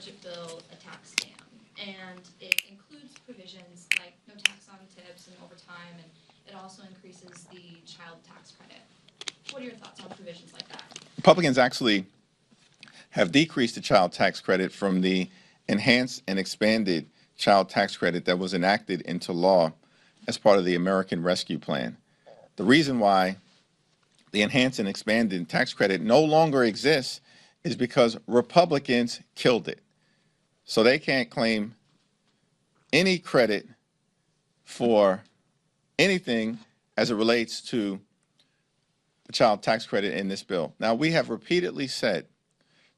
budget bill a tax scam, and it includes provisions like no tax on tips and overtime, and it also increases the child tax credit. What are your thoughts on provisions like that? Republicans actually have decreased the child tax credit from the enhanced and expanded child tax credit that was enacted into law as part of the American Rescue Plan. The reason why the enhanced and expanded tax credit no longer exists is because Republicans killed it. So they can't claim any credit for anything as it relates to the child tax credit in this bill. Now, we have repeatedly said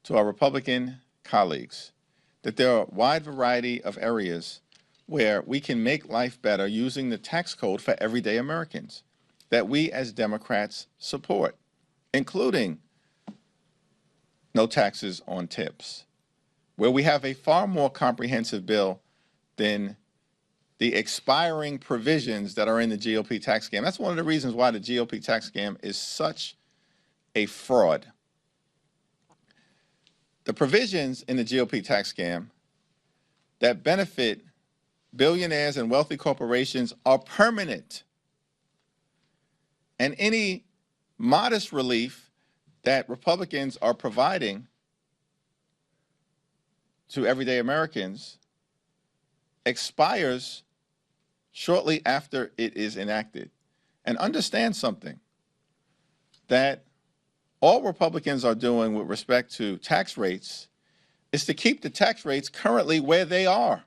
to our Republican colleagues that there are a wide variety of areas where we can make life better using the tax code for everyday Americans that we as Democrats support, including no taxes on tips, where we have a far more comprehensive bill than the expiring provisions that are in the GOP tax scam. That's one of the reasons why the GOP tax scam is such a fraud. The provisions in the GOP tax scam that benefit billionaires and wealthy corporations are permanent. And any modest relief that Republicans are providing to everyday Americans expires shortly after it is enacted. And understand something, that all Republicans are doing with respect to tax rates is to keep the tax rates currently where they are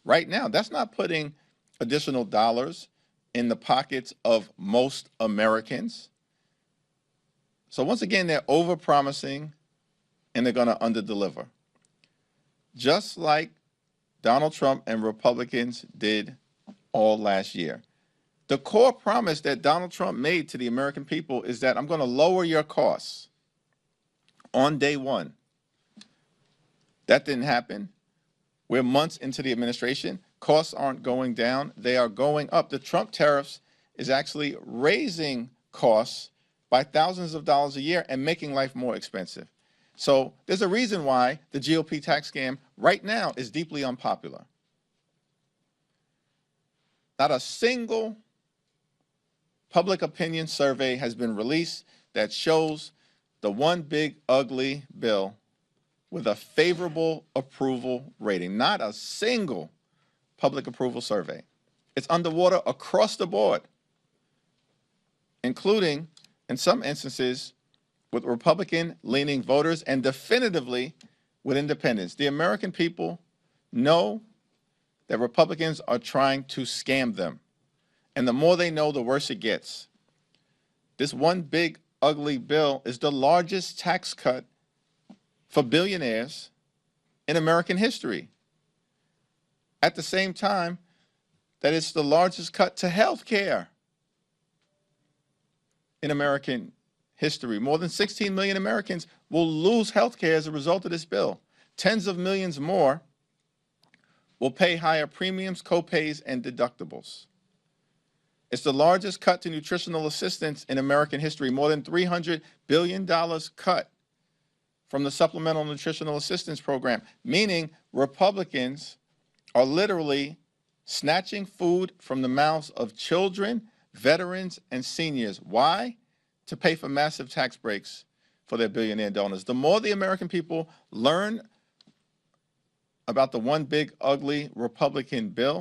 right now. That's not putting additional dollars in the pockets of most Americans. So once again, they're overpromising and they're going to underdeliver. Just like Donald Trump and Republicans did all last year. The core promise that Donald Trump made to the American people is that I'm going to lower your costs on day one. That didn't happen. We're months into the administration. Costs aren't going down. They are going up. The Trump tariffs is actually raising costs by thousands of dollars a year and making life more expensive. So there's a reason why the GOP tax scam right now is deeply unpopular. Not a single public opinion survey has been released that shows the one big ugly bill with a favorable approval rating. Not a single public approval survey. It's underwater across the board, including, in some instances, with Republican-leaning voters and definitively with independents. The American people know that Republicans are trying to scam them. And the more they know, the worse it gets. This one big ugly bill is the largest tax cut for billionaires in American history. At the same time, that it's the largest cut to health care in American history. More than 16 million Americans will lose health care as a result of this bill. Tens of millions more will pay higher premiums, co-pays, and deductibles. It's the largest cut to nutritional assistance in American history, more than $300 billion cut from the Supplemental Nutritional Assistance Program, meaning Republicans are literally snatching food from the mouths of children, veterans, and seniors. Why? To pay for massive tax breaks for their billionaire donors. The more the American people learn about the one big ugly Republican bill,